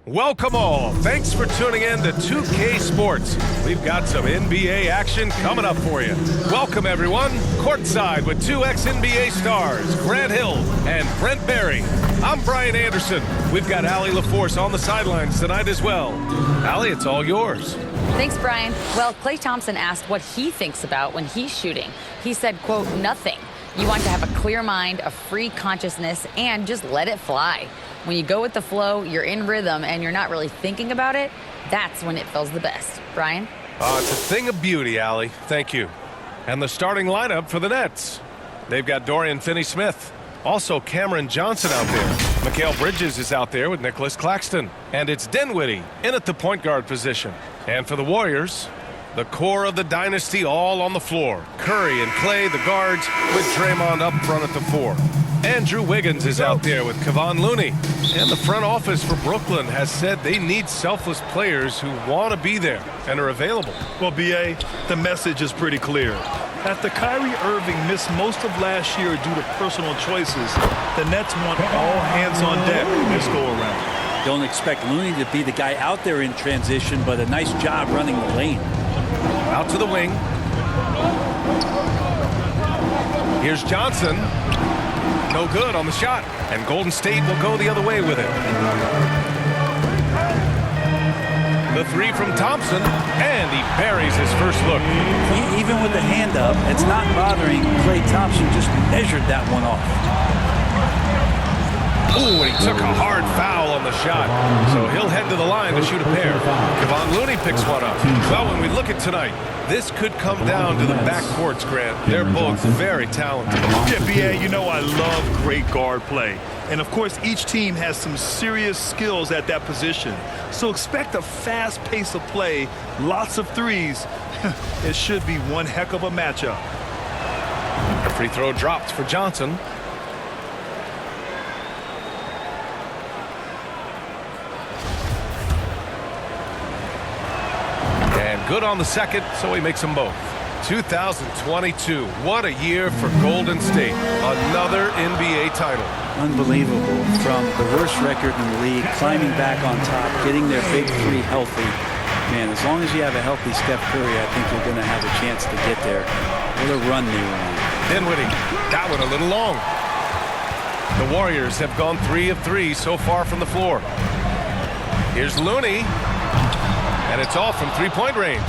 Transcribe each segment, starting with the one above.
Welcome all. Thanks for tuning in to 2K Sports. We've got some NBA action coming up for you. Welcome everyone. Courtside with two ex-NBA stars, Grant Hill and Brent Barry. I'm Brian Anderson. We've got Allie LaForce on the sidelines tonight as well. Allie, it's all yours. Thanks, Brian. Well, Klay Thompson asked what he thinks about when he's shooting. He said, quote, nothing. You want to have a clear mind, a free consciousness, and just let it fly. When you go with the flow, you're in rhythm, and you're not really thinking about it, that's when it feels the best. Brian? It's a thing of beauty, Allie. Thank you. And the starting lineup for the Nets. They've got Dorian Finney-Smith. Also Cameron Johnson out there. Mikal Bridges is out there with Nicholas Claxton. And it's Dinwiddie in at the point guard position. And for the Warriors, the core of the dynasty all on the floor. Curry and Klay, the guards, with Draymond up front at the 4. Andrew Wiggins is out there with Kevon Looney. And the front office for Brooklyn has said they need selfless players who want to be there and are available. Well, B.A., the message is pretty clear. After Kyrie Irving missed most of last year due to personal choices, the Nets want all hands on deck this go-around. Don't expect Looney to be the guy out there in transition, but a nice job running the lane. Out to the wing. Here's Johnson. No good on the shot. And Golden State will go the other way with it. The three from Thompson. And he buries his first look. Even with the hand up, it's not bothering Klay Thompson. Just measured that one off. Ooh, and he took a hard foul on the shot. So he'll head to the line to shoot a pair. Kevon Looney picks one up. Well, when we look at tonight, this could come down to the backcourts, Grant. They're both very talented. Yeah, B.A., you know I love great guard play. And, of course, each team has some serious skills at that position. So expect a fast pace of play, lots of threes. It should be one heck of a matchup. A free throw dropped for Johnson. Good on the second, so he makes them both. 2022, what a year for Golden State. Another NBA title. Unbelievable. From the worst record in the league, climbing back on top, getting their big three healthy. Man, as long as you have a healthy Steph Curry, I think you're going to have a chance to get there. What a run they were on. Dinwiddie, that one a little long. The Warriors have gone 3 of 3 so far from the floor. Here's Looney. And it's all from three-point range.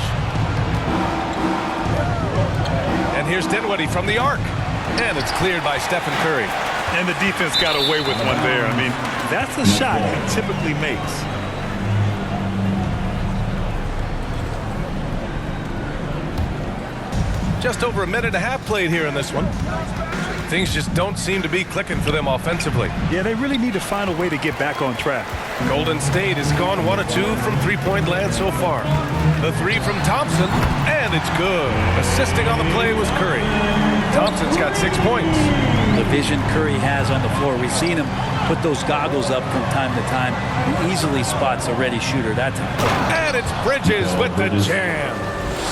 And here's Dinwiddie from the arc. And it's cleared by Stephen Curry. And the defense got away with one there. I mean, that's a shot he typically makes. Just over a minute and a half played here in this one. Things just don't seem to be clicking for them offensively. Yeah, they really need to find a way to get back on track. Golden State has gone 1 of 2 from three-point land so far. The three from Thompson, and it's good. Assisting on the play was Curry. Thompson's got 6 points. The vision Curry has on the floor. We've seen him put those goggles up from time to time. He easily spots a ready shooter. And it's Bridges with the jam.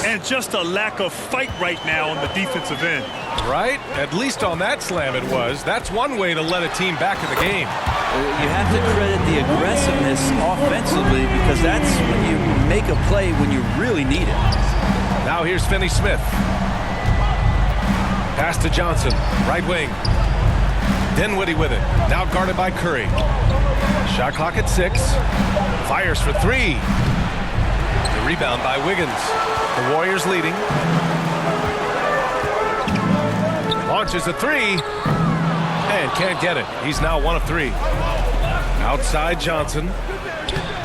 And just a lack of fight right now on the defensive end. Right? At least on that slam it was. That's one way to let a team back in the game. You have to credit the aggressiveness offensively because that's when you make a play when you really need it. Now here's Finney-Smith. Pass to Johnson. Right wing. Dinwiddie with it. Now guarded by Curry. Shot clock at 6. Fires for 3. The rebound by Wiggins. The Warriors leading. Launches a 3. And can't get it. He's now 1 of 3. Outside Johnson.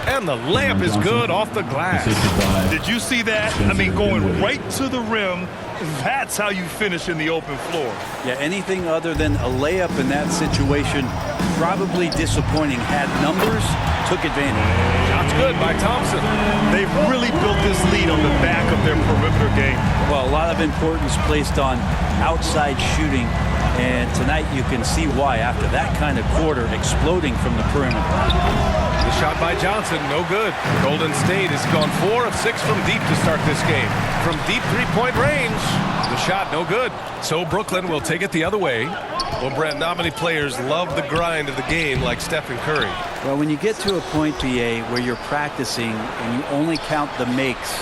And the layup is good off the glass. Did you see that? I mean, going right to the rim. That's how you finish in the open floor. Yeah, anything other than a layup in that situation, probably disappointing. Had numbers, took advantage. Shot's good by Thompson. They've really built this lead on the back of their perimeter game. Well, a lot of importance placed on outside shooting. And tonight you can see why after that kind of quarter exploding from the perimeter. The shot by Johnson, no good. Golden State has gone 4 of 6 from deep to start this game. From deep three-point range, the shot no good. So Brooklyn will take it the other way. Well, Brent, not many players love the grind of the game like Stephen Curry. Well, when you get to a point, PA, where you're practicing and you only count the makes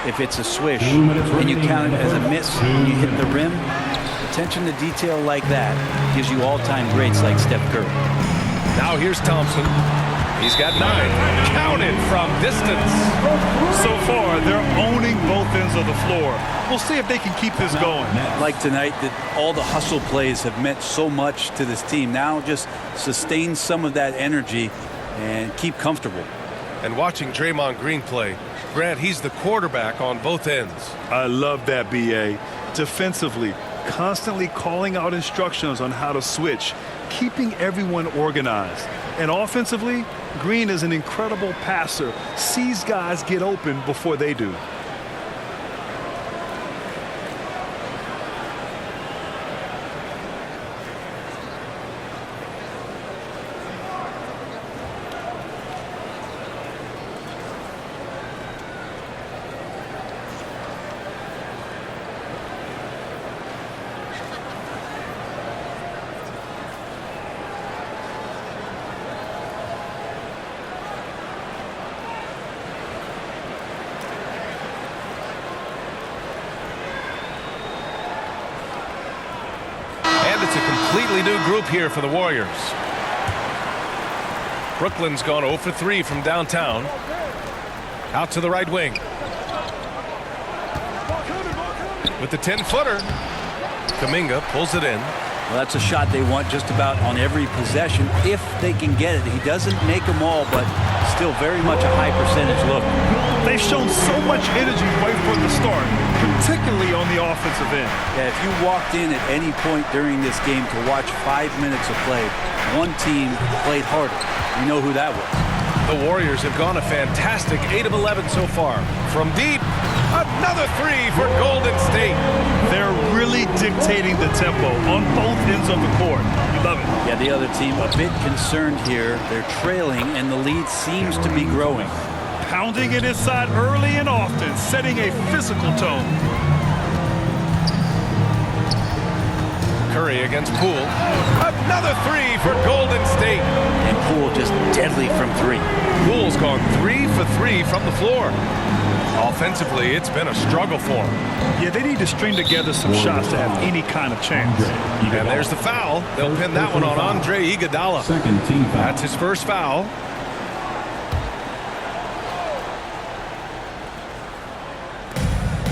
if it's a swish, and you count it as a miss when you hit the rim, attention to detail like that gives you all-time greats like Steph Curry. Now here's Thompson. He's got 9. Counted from distance. So far, they're owning both ends of the floor. We'll see if they can keep this going. Like tonight, that all the hustle plays have meant so much to this team. Now just sustain some of that energy and keep comfortable. And watching Draymond Green play, Grant, he's the quarterback on both ends. I love that, BA. Defensively, constantly calling out instructions on how to switch, keeping everyone organized. And offensively, Green is an incredible passer, sees guys get open before they do. It's a completely new group here for the Warriors. Brooklyn's gone 0 for 3 from downtown. Out to the right wing. With the 10-footer, Kuminga pulls it in. Well, that's a shot they want just about on every possession if they can get it. He doesn't make them all, but still very much a high percentage look. They've shown so much energy right from the start, particularly on the offensive end. Yeah, if you walked in at any point during this game to watch 5 minutes of play, one team played harder. You know who that was. The Warriors have gone a fantastic 8 of 11 so far. From deep, another 3 for Golden State. They're really dictating the tempo on both ends of the court. You love it. Yeah, the other team a bit concerned here. They're trailing, and the lead seems to be growing. Pounding it inside early and often, setting a physical tone. Curry against Poole. Another 3 for Golden State. And Poole just deadly from 3. Poole's gone 3 for 3 from the floor. Offensively, it's been a struggle for him. Yeah, they need to string together some shots to have any kind of chance. And there's the foul. They'll pin that one on Andre Iguodala. Second team foul. That's his first foul.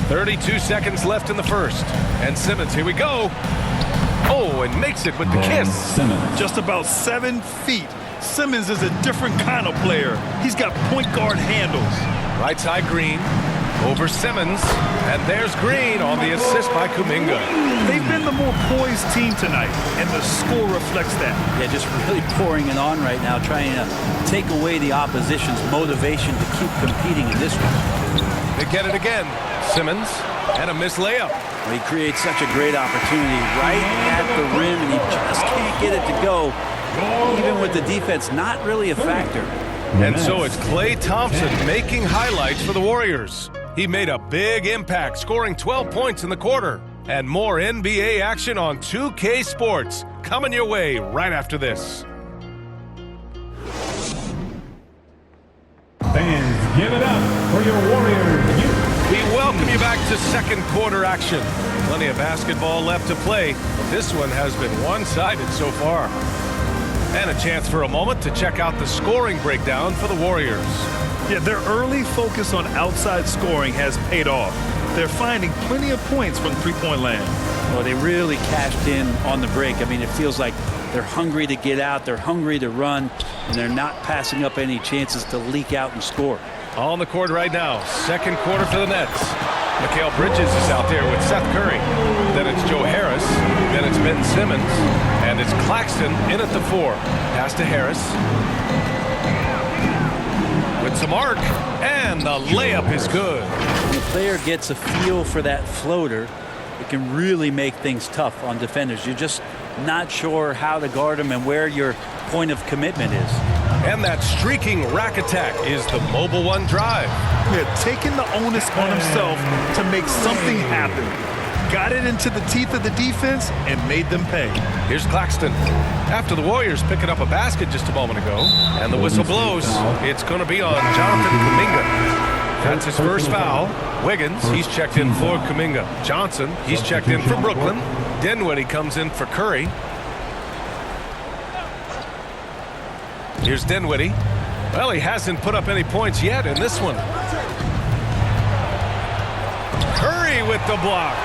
.32 seconds left in the first. And Simmons, here we go. Oh, and makes it with the kiss. Simmons. Just about 7 feet. Simmons is a different kind of player. He's got point guard handles. Right side Green over Simmons. And there's Green on the assist by Kuminga. They've been the more poised team tonight, and the score reflects that. Yeah, just really pouring it on right now, trying to take away the opposition's motivation to keep competing in this one. They get it again. Simmons and a missed layup. Well, he creates such a great opportunity right at the rim, and he just can't get it to go. Even with the defense not really a factor. And so it's Klay Thompson making highlights for the Warriors. He made a big impact, scoring 12 points in the quarter. And more NBA action on 2K Sports coming your way right after this. Fans, give it up for your Warriors. We welcome you back to second quarter action. Plenty of basketball left to play, but this one has been one-sided so far. And a chance for a moment to check out the scoring breakdown for the Warriors. Yeah, their early focus on outside scoring has paid off. They're finding plenty of points from three-point land. Well, they really cashed in on the break. I mean, it feels like they're hungry to get out, they're hungry to run, and they're not passing up any chances to leak out and score. On the court right now, second quarter for the Nets. Mikal Bridges is out there with Seth Curry. Then it's Joe Harris. Then it's Ben Simmons. And it's Claxton in at the 4. Pass to Harris. With some arc. And the layup is good. When a player gets a feel for that floater, it can really make things tough on defenders. You're just not sure how to guard them and where your point of commitment is. And that streaking rack attack is the Mobile One drive. Yeah, taking the onus on himself to make something happen. got it into the teeth of the defense and made them pay. Here's Claxton. After the Warriors picking up a basket just a moment ago, and the whistle blows, it's going to be on Jonathan Kuminga. That's his first foul. Wiggins, he's checked in for Kuminga. Johnson, he's checked in for Brooklyn. Dinwiddie comes in for Curry. Here's Dinwiddie. Well, he hasn't put up any points yet in this one. Curry with the block.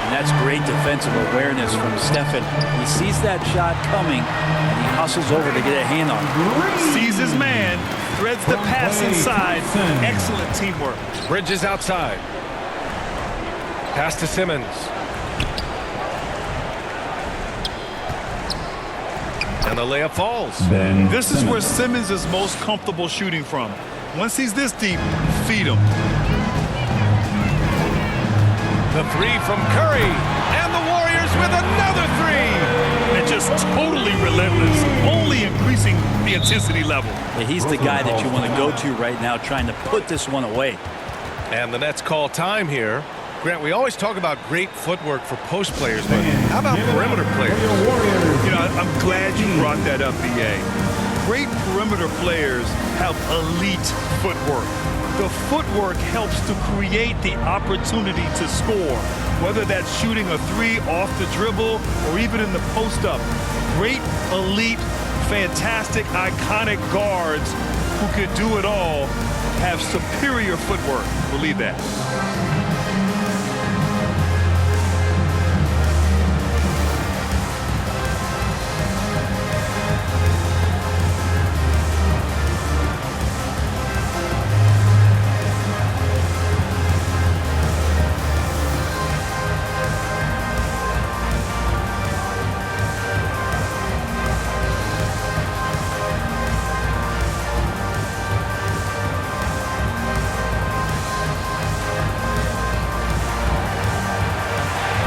And that's great defensive awareness from Stephen. He sees that shot coming, and he hustles over to get a hand on it. Sees his man, threads the pass inside. Excellent teamwork. Bridges outside. Pass to Simmons. And the layup falls. This is where Simmons is most comfortable shooting from. Once he's this deep, feed him. The three from Curry. And the Warriors with another three. And just totally relentless, only increasing the intensity level. Yeah, he's the guy that you want to go to right now, trying to put this one away. And the Nets call time here. Grant, we always talk about great footwork for post players, but how about perimeter players? You know, I'm glad you brought that up, B.A. Great perimeter players have elite footwork. The footwork helps to create the opportunity to score, whether that's shooting a three off the dribble or even in the post-up. Great, elite, fantastic, iconic guards who could do it all have superior footwork. Believe that.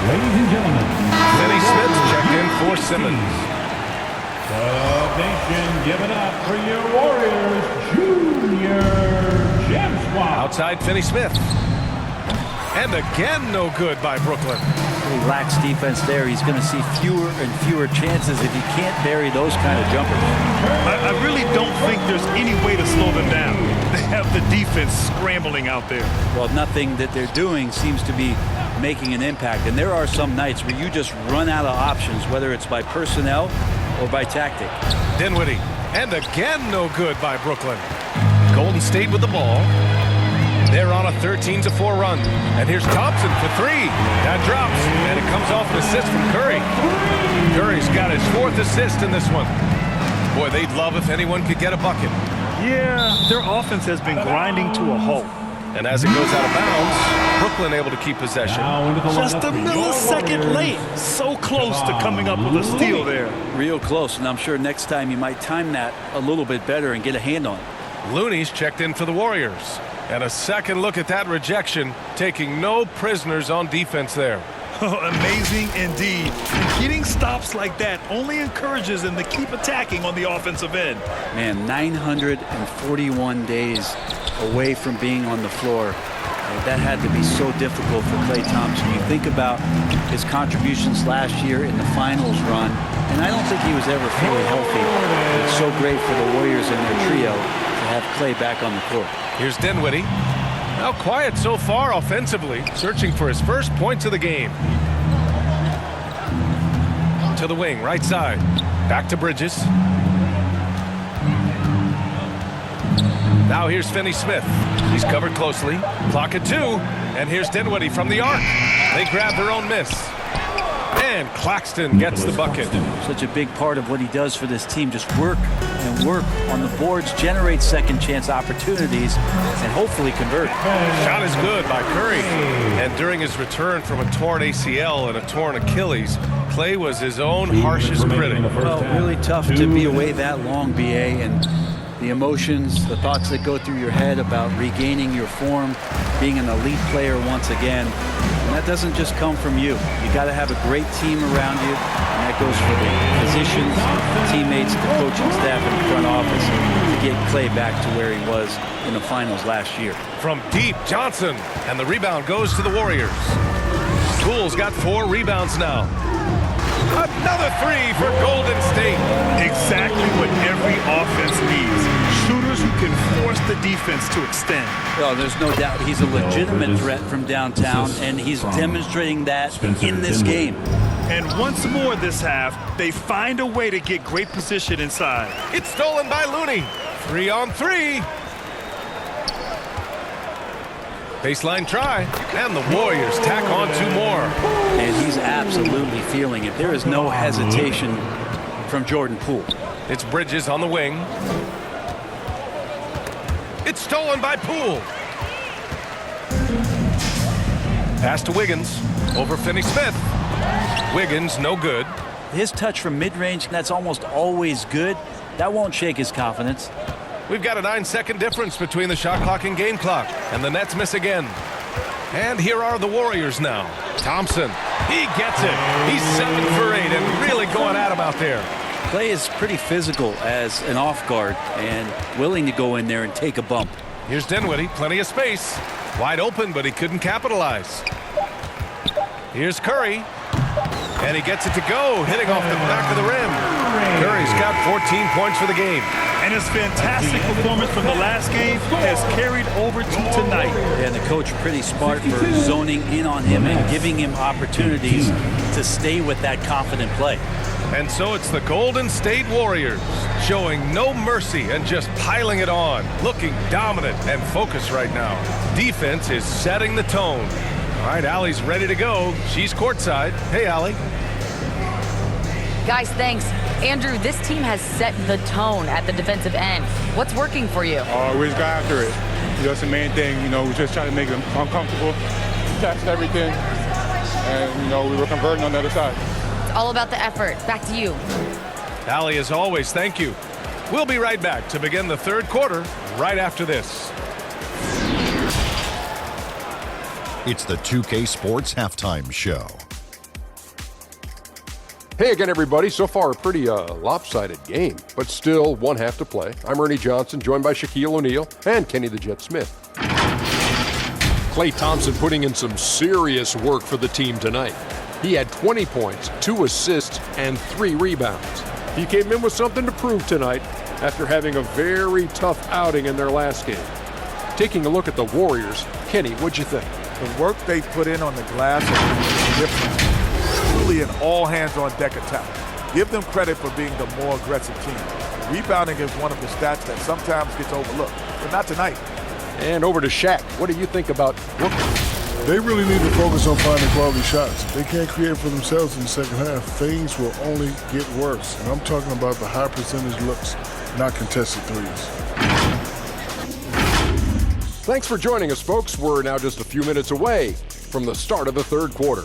Ladies and gentlemen, Finney Smith checked in for Simmons. the nation, give it up for your Warriors Junior Gem Squad. Outside Finney Smith. And again, no good by Brooklyn. He lacks defense there. He's going to see fewer and fewer chances if he can't bury those kind of jumpers. I really don't think there's any way to slow them down. They have the defense scrambling out there. Well, nothing that they're doing seems to be making an impact. And there are some nights where you just run out of options, whether it's by personnel or by tactic. Dinwiddie. And again, no good by Brooklyn. Golden State with the ball. They're on a 13-4 run. And here's Thompson for three. That drops, and it comes off an assist from Curry. Curry's got his fourth assist in this one. Boy, they'd love if anyone could get a bucket. Yeah, their offense has been grinding to a halt. And as it goes out of bounds, Brooklyn able to keep possession. Now into the Just a lineup for your millisecond Warriors. late. So close to coming up with a steal there. Real close, and I'm sure next time you might time that a little bit better and get a hand on it. Looney's checked in for the Warriors. And a second look at that rejection, taking no prisoners on defense there. Amazing indeed. And getting stops like that only encourages them to keep attacking on the offensive end. Man, 941 days away from being on the floor. That had to be so difficult for Klay Thompson. You think about his contributions last year in the finals run, and I don't think he was ever fully healthy. It's so great for the Warriors and their trio to have Klay back on the court. Here's Dinwiddie. Now quiet so far offensively, searching for his first points of the game. To the wing, right side. Back to Bridges. Now here's Finney Smith. He's covered closely. Clock at 2. And here's Dinwiddie from the arc. They grab their own miss. And Claxton gets the bucket. Such a big part of what he does for this team. Just work and work on the boards, generate second chance opportunities, and hopefully convert. Shot is good by Curry. And during his return from a torn ACL and a torn Achilles, Klay was his own harshest critic. Well, really tough to be away that long, BA, and the emotions, the thoughts that go through your head about regaining your form, being an elite player once again. And that doesn't just come from you. You got to have a great team around you, and that goes for the physicians, the teammates, the coaching staff, and the front office to get Klay back to where he was in the finals last year. From deep, Johnson. And the rebound goes to the Warriors. Poole's got 4 rebounds now. Another 3 for Golden State. Exactly what every offense needs. Shooters who can force the defense to extend. Oh, there's no doubt he's a legitimate threat from downtown, and he's demonstrating that in this game. And once more this half, they find a way to get great position inside. It's stolen by Looney. 3 on 3. Baseline try, and the Warriors tack on 2 more. And he's absolutely feeling it. There is no hesitation from Jordan Poole. It's Bridges on the wing. It's stolen by Poole. Pass to Wiggins. Over Finney-Smith. Wiggins, no good. His touch from mid-range, that's almost always good. That won't shake his confidence. We've got a 9-second difference between the shot clock and game clock, and the Nets miss again. And here are the Warriors now. Thompson, he gets it. He's 7 for 8 and really going at him out there. Clay is pretty physical as an off guard and willing to go in there and take a bump. Here's Dinwiddie, plenty of space. Wide open, but he couldn't capitalize. Here's Curry. And he gets it to go, hitting off the back of the rim. Curry's got 14 points for the game. And his fantastic performance from the last game has carried over to tonight. And the coach pretty smart for zoning in on him and giving him opportunities to stay with that confident play. And so it's the Golden State Warriors showing no mercy and just piling it on, looking dominant and focused right now. Defense is setting the tone. All right, Allie's ready to go. She's courtside. Hey, Allie. Guys, thanks. Andrew, this team has set the tone at the defensive end. What's working for you? We just got after it. That's the main thing. We just try to make them uncomfortable, test everything, and, we were converting on the other side. It's all about the effort. Back to you. Allie, as always, thank you. We'll be right back to begin the third quarter right after this. It's the 2K Sports Halftime Show. Hey again, everybody. So far, a pretty lopsided game, but still one half to play. I'm Ernie Johnson, joined by Shaquille O'Neal and Kenny the Jet Smith. Klay Thompson putting in some serious work for the team tonight. He had 20 points, 2 assists, and 3 rebounds. He came in with something to prove tonight after having a very tough outing in their last game. Taking a look at the Warriors, Kenny, what'd you think? The work they put in on the glass is different. Truly an all-hands-on-deck attack. Give them credit for being the more aggressive team. Rebounding is one of the stats that sometimes gets overlooked, but not tonight. And over to Shaq. What do you think about Brooklyn? They really need to focus on finding quality shots. If they can't create for themselves in the second half, things will only get worse. And I'm talking about the high percentage looks, not contested threes. Thanks for joining us, folks. We're now just a few minutes away from the start of the third quarter.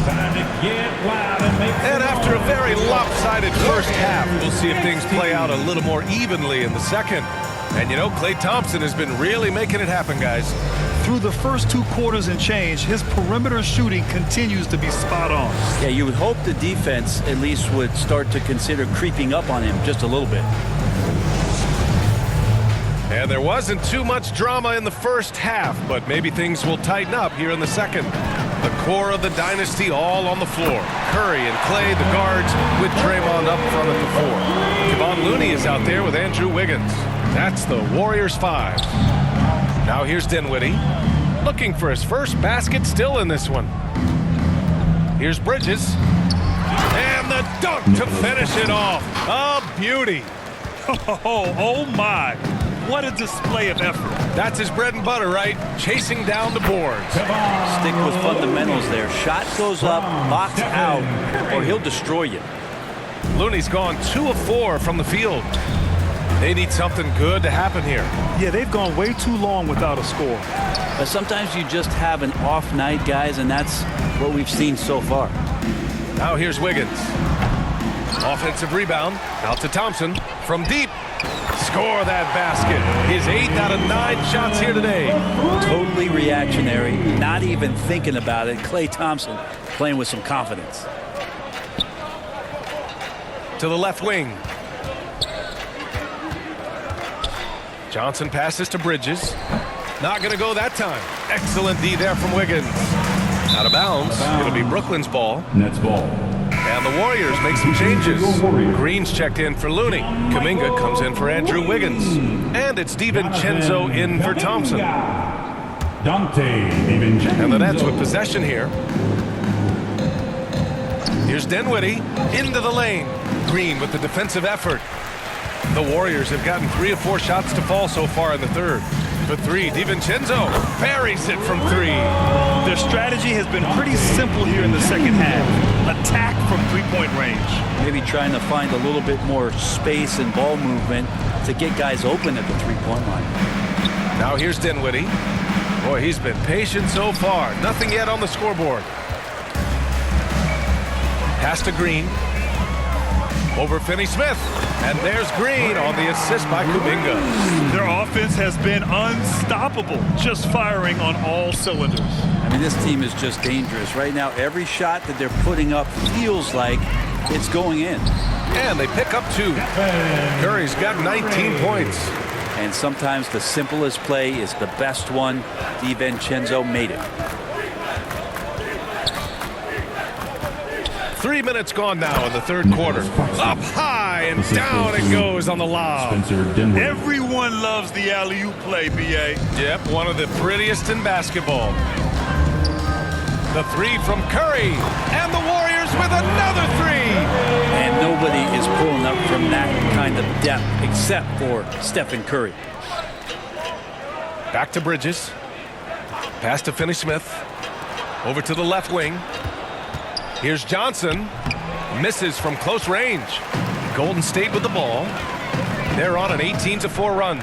Time to get loud and make And after a very lopsided first half, we'll see if things play out a little more evenly in the second. And Klay Thompson has been really making it happen, guys. Through the first 2 quarters and change, his perimeter shooting continues to be spot on. Yeah, you would hope the defense at least would start to consider creeping up on him just a little bit. And there wasn't too much drama in the first half, but maybe things will tighten up here in the second. The core of the dynasty all on the floor. Curry and Klay, the guards, with Draymond up front at the 4. Kevon Looney is out there with Andrew Wiggins. That's the Warriors 5. Now here's Dinwiddie, looking for his first basket, still in this one. Here's Bridges, and the dunk to finish it off. A beauty. Oh my. What a display of effort. That's his bread and butter, right? Chasing down the boards. Stick with fundamentals there. Shot goes up, box out, or he'll destroy you. Looney's gone 2 of 4 from the field. They need something good to happen here. Yeah, they've gone way too long without a score. But sometimes you just have an off night, guys, and that's what we've seen so far. Now here's Wiggins. Offensive rebound. Out to Thompson. From deep. Score that basket. His 8th out of 9 shots here today. Totally reactionary, not even thinking about it. Klay Thompson playing with some confidence. to the left wing. Johnson passes to Bridges. Not going to go that time. Excellent D there from Wiggins. Out of bounds. It'll be Brooklyn's ball. Nets ball. And the Warriors make some changes. Green's checked in for Looney. Kuminga comes in for Andrew Wiggins. And it's DiVincenzo in for Thompson. Dante DiVincenzo. And the Nets with possession here. Here's Dinwiddie into the lane. Green with the defensive effort. The Warriors have gotten 3 of 4 shots to fall so far in the third. For 3, DiVincenzo buries it from 3. Their strategy has been pretty simple here in the second half. Attack from three-point range. Maybe trying to find a little bit more space and ball movement to get guys open at the three-point line. Now here's Dinwiddie. Boy, he's been patient so far. Nothing yet on the scoreboard. Pass to Green. Over Finney-Smith. And there's Green on the assist by Kuminga. Their offense has been unstoppable, just firing on all cylinders. I mean, this team is just dangerous. Right now, every shot that they're putting up feels like it's going in. And they pick up 2. Curry's got 19 points. And sometimes the simplest play is the best one. DiVincenzo made it. 3 minutes gone now in the third quarter. Up high and down it goes on the lob. Everyone loves the alley-oop play, B.A. Yep, one of the prettiest in basketball. The 3 from Curry. And the Warriors with another 3. And nobody is pulling up from that kind of depth except for Stephen Curry. Back to Bridges. Pass to Finney-Smith. Over to the left wing. Here's Johnson. Misses from close range. Golden State with the ball. They're on an 18-4 run.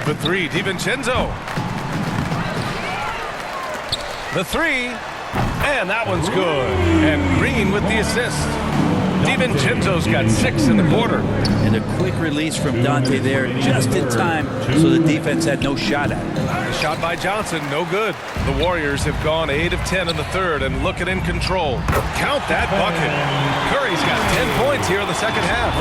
The 3, DiVincenzo. The 3. And that one's good. And Green with the assist. DiVincenzo's got 6 in the quarter. And a quick release from Dante there just in time so the defense had no shot at it. The shot by Johnson, no good. The Warriors have gone 8 of 10 in the third and looking in control. Count that bucket. Curry's got 10 points here in the second half.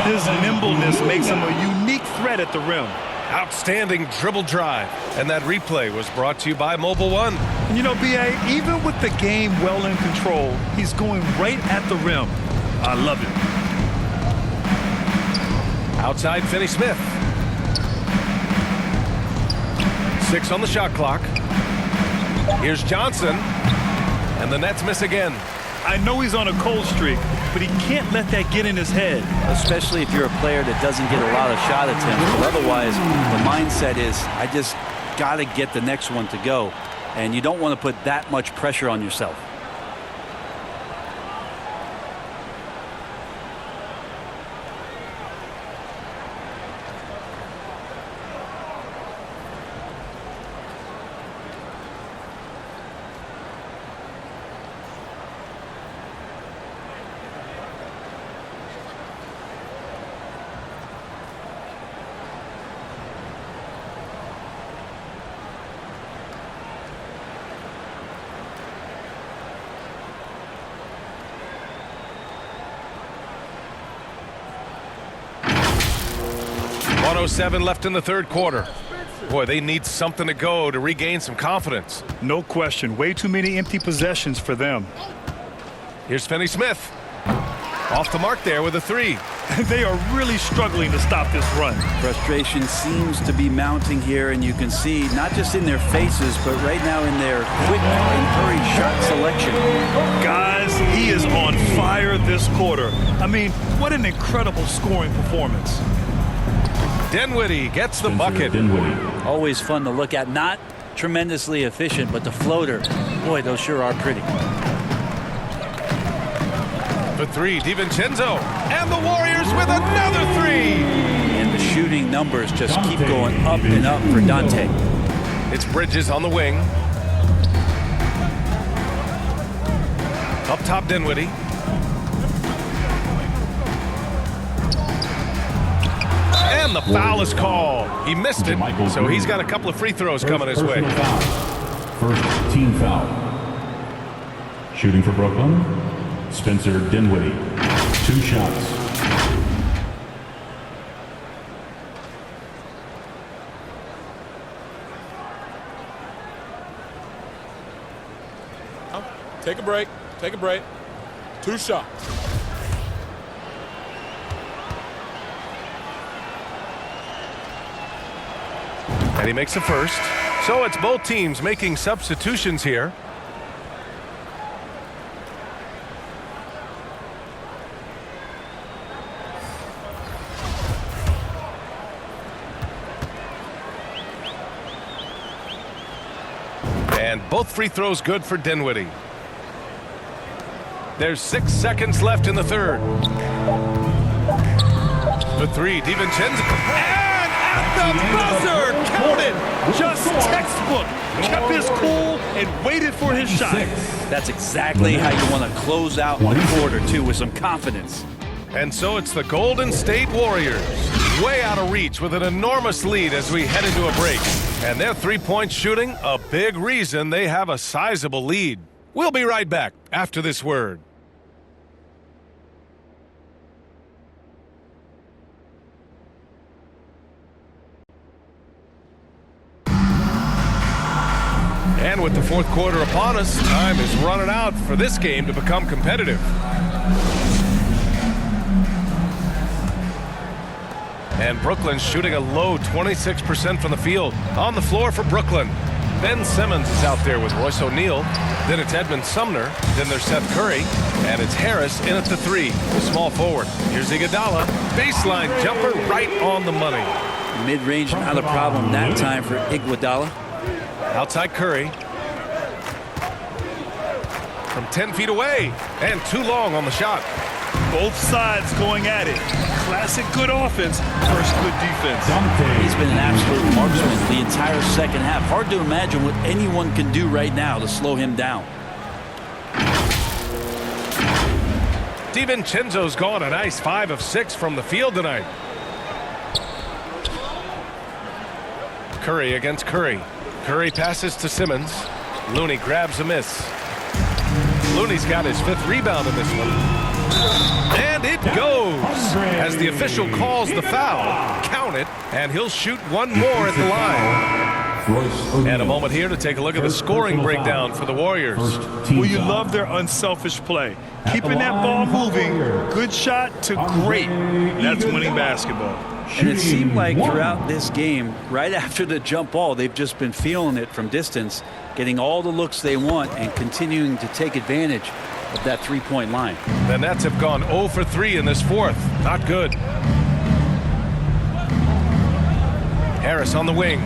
His nimbleness makes him a unique threat at the rim. Outstanding dribble drive. And that replay was brought to you by Mobile One. And you know, B.A., even with the game well in control, he's going right at the rim. I love it. Outside Finney-Smith. 6 on the shot clock. Here's Johnson. And the Nets miss again. I know he's on a cold streak, but he can't let that get in his head. Especially if you're a player that doesn't get a lot of shot attempts. But otherwise, the mindset is, I just got to get the next one to go. And you don't want to put that much pressure on yourself. .07 left in the third quarter. Boy, they need something to go to regain some confidence. No question. Way too many empty possessions for them. Here's Finney-Smith. Off the mark there with a 3. They are really struggling to stop this run. Frustration seems to be mounting here, and you can see not just in their faces, but right now in their quick and hurried shot selection. Guys, he is on fire this quarter. I mean, what an incredible scoring performance. Dinwiddie gets the bucket. Always fun to look at. Not tremendously efficient, but the floater, boy, those sure are pretty. The 3, DiVincenzo. And the Warriors with another 3. And the shooting numbers just keep going up and up for Dante. It's Bridges on the wing. Up top, Dinwiddie. And the foul is called. He missed it, so he's got a couple of free throws coming his way. First team foul. Shooting for Brooklyn, Spencer Dinwiddie. 2 shots. Take a break. Take a break. 2 shots. And he makes the first. So it's both teams making substitutions here. And both free throws good for Dinwiddie. There's 6 seconds left in the third. The three, DiVincenzo. And at the buzzer, counted. Just textbook. Kept his cool and waited for his shot. That's exactly how you want to close out the quarter, too, with some confidence. And so it's the Golden State Warriors, way out of reach with an enormous lead as we head into a break. And their three-point shooting, a big reason they have a sizable lead. We'll be right back after this word. And with the fourth quarter upon us, time is running out for this game to become competitive. And Brooklyn's shooting a low 26% from the field. On the floor for Brooklyn, Ben Simmons is out there with Royce O'Neal. Then it's Edmund Sumner. Then there's Seth Curry. And it's Harris in at the three, the small forward. Here's Iguodala. Baseline jumper right on the money. Mid-range, not a problem that time for Iguodala. Outside Curry. From 10 feet away. And too long on the shot. Both sides going at it. Classic good offense versus good defense. He's been an absolute marksman the entire second half. Hard to imagine what anyone can do right now to slow him down. DiVincenzo's gone a nice 5 of 6 from the field tonight. Curry against Curry. Curry passes to Simmons. Looney grabs a miss. Looney's got his 5th rebound in this one. And it goes as the official calls the foul. Count it, and he'll shoot one more at the line. And a moment here to take a look at the scoring breakdown for the Warriors. Well, you love their unselfish play. Keeping that ball moving, good shot to great. That's winning basketball. And it seemed like throughout this game, right after the jump ball, they've just been feeling it from distance, getting all the looks they want and continuing to take advantage of that three-point line. The Nets have gone 0 for 3 in this fourth. Not good. Harris on the wing.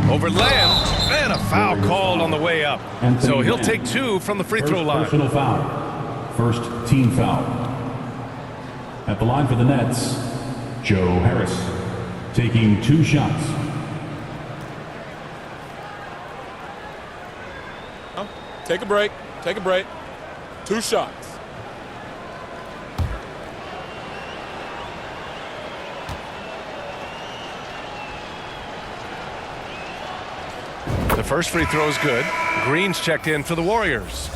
Over Lamb, and a foul called on the way up. So he'll take 2 from the free throw line. Personal foul. First team foul. At the line for the Nets, Joe Harris, taking 2 shots. Take a break. Take a break. 2 shots. The first free throw is good. Green's checked in for the Warriors.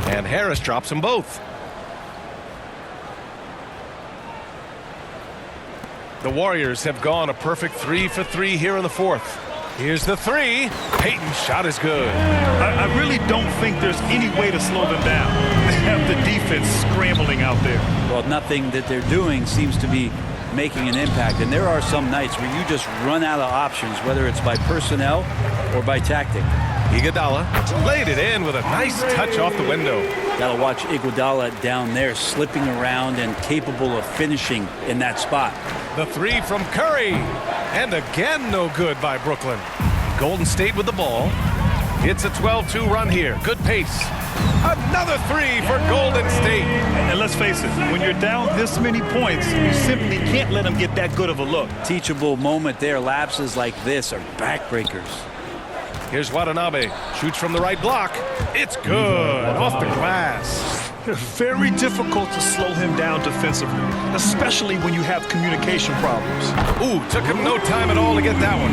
And Harris drops them both. The Warriors have gone a perfect 3 for 3 here in the fourth. Here's the three. Payton's shot is good. I really don't think there's any way to slow them down. They have the defense scrambling out there. Well, nothing that they're doing seems to be making an impact. And there are some nights where you just run out of options, whether it's by personnel or by tactic. Iguodala laid it in with a nice touch off the window. Got to watch Iguodala down there slipping around and capable of finishing in that spot. The three from Curry. And again, no good by Brooklyn. Golden State with the ball. It's a 12-2 run here. Good pace. Another three for Golden State. And let's face it, when you're down this many points, you simply can't let them get that good of a look. Teachable moment there. Lapses like this are backbreakers. Here's Watanabe. Shoots from the right block. It's good. Off the glass. Very difficult to slow him down defensively, especially when you have communication problems. Ooh, took him no time at all to get that one.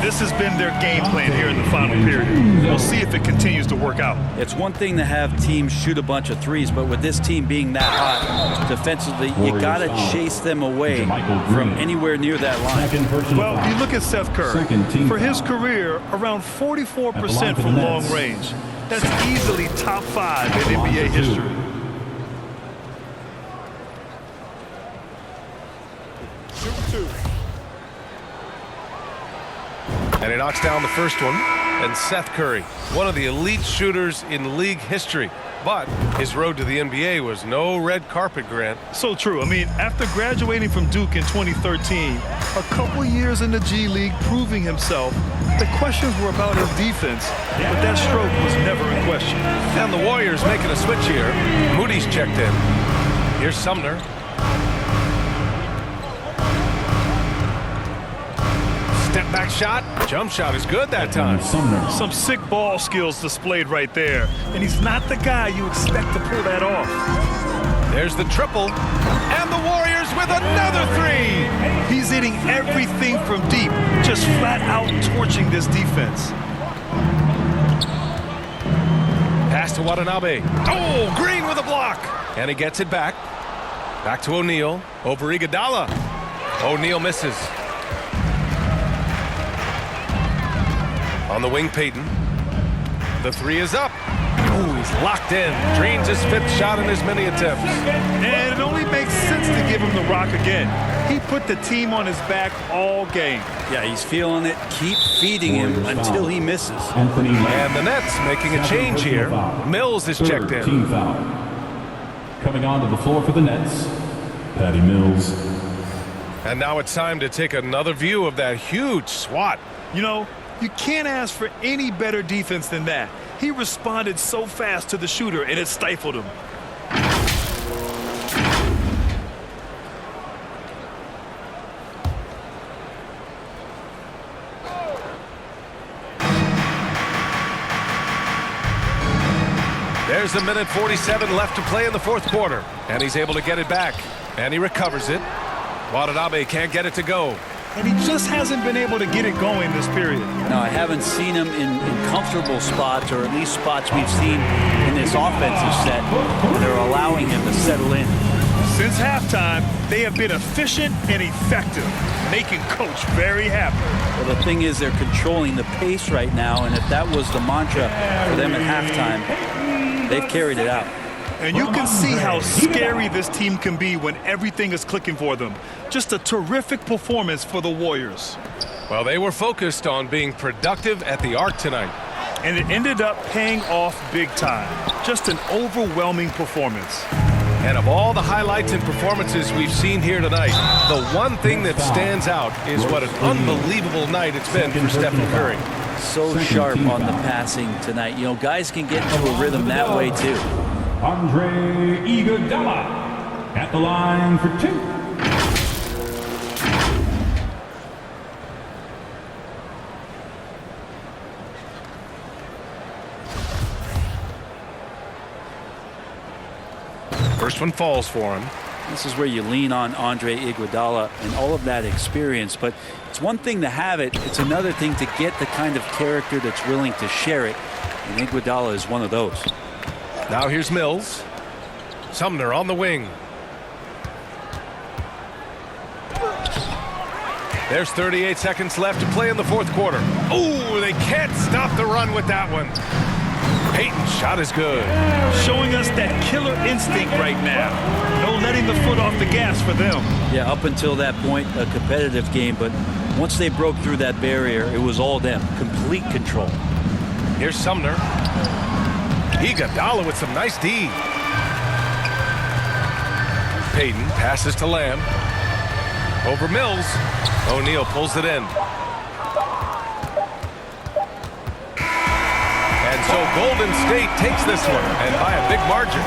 This has been their game plan here in the final period. We'll see if it continues to work out. It's one thing to have teams shoot a bunch of threes, but with this team being that hot defensively, you got to chase them away from anywhere near that line. Well, you look at Seth Curry. For his career, around 44% from long range. That's easily top 5 in NBA history. And he knocks down the first one. And Seth Curry, one of the elite shooters in league history. But his road to the NBA was no red carpet, Grant. So true. I mean, after graduating from Duke in 2013, a couple years in the G League proving himself, the questions were about his defense, but that stroke was never in question. And the Warriors making a switch here. Moody's checked in. Here's Sumner. Step back shot. Jump shot is good that time. Some sick ball skills displayed right there. And he's not the guy you expect to pull that off. There's the triple. And the Warriors with another three. He's hitting everything from deep, just flat out torching this defense. Pass to Watanabe. Oh, Green with a block. And he gets it back. Back to O'Neal. Over Iguodala. O'Neal misses. On the wing, Payton. The three is up. Ooh, he's locked in. Drains his 5th shot in as many attempts. And it only makes sense to give him the rock again. He put the team on his back all game. Yeah, he's feeling it. Keep feeding him until he misses. And the Nets making a change here. Mills is checked in. Team foul. Coming onto the floor for the Nets, Patty Mills. And now it's time to take another view of that huge swat. You know, you can't ask for any better defense than that. He responded so fast to the shooter, and it stifled him. There's 1:47 left to play in the 4th quarter. And he's able to get it back. And he recovers it. Watanabe can't get it to go. And he just hasn't been able to get it going this period. No, I haven't seen him in comfortable spots, or at least spots we've seen in this offensive set where they're allowing him to settle in. Since halftime, they have been efficient and effective, making Coach very happy. Well, the thing is, they're controlling the pace right now, and if that was the mantra for them at halftime, they've carried it out. And you can see how scary this team can be when everything is clicking for them. Just a terrific performance for the Warriors. Well, they were focused on being productive at the arc tonight. And it ended up paying off big time. Just an overwhelming performance. And of all the highlights and performances we've seen here tonight, the one thing that stands out is what an unbelievable night it's been for Stephen Curry. So sharp on the passing tonight. You know, guys can get into a rhythm that way too. Andre Iguodala at the line for 2. First one falls for him. This is where you lean on Andre Iguodala and all of that experience, but it's one thing to have it, it's another thing to get the kind of character that's willing to share it, and Iguodala is one of those. Now here's Mills. Sumner on the wing. There's 38 seconds left to play in the 4th quarter. Ooh, they can't stop the run with that one. Payton's shot is good. Showing us that killer instinct right now. No letting the foot off the gas for them. Yeah, up until that point, a competitive game, but once they broke through that barrier, it was all them. Complete control. Here's Sumner. Iguodala with some nice D. Payton passes to Lamb. Over Mills. O'Neal pulls it in. And And so Golden State takes this one, and by a big margin.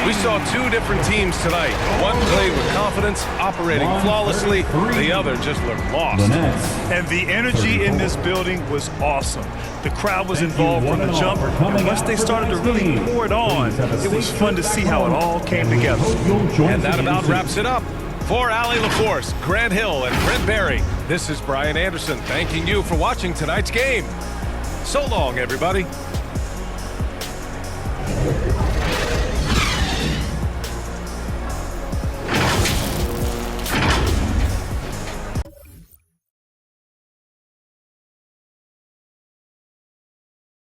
We saw two different teams tonight. One played with confidence, operating flawlessly. The other just looked lost. And the energy in this building was awesome. The crowd was involved from the jump, and once they started to really pour it on, it was fun to see how it all came together. And that about wraps it up. For Allie LaForce, Grant Hill, and Brent Barry, this is Brian Anderson thanking you for watching tonight's game. So long, everybody.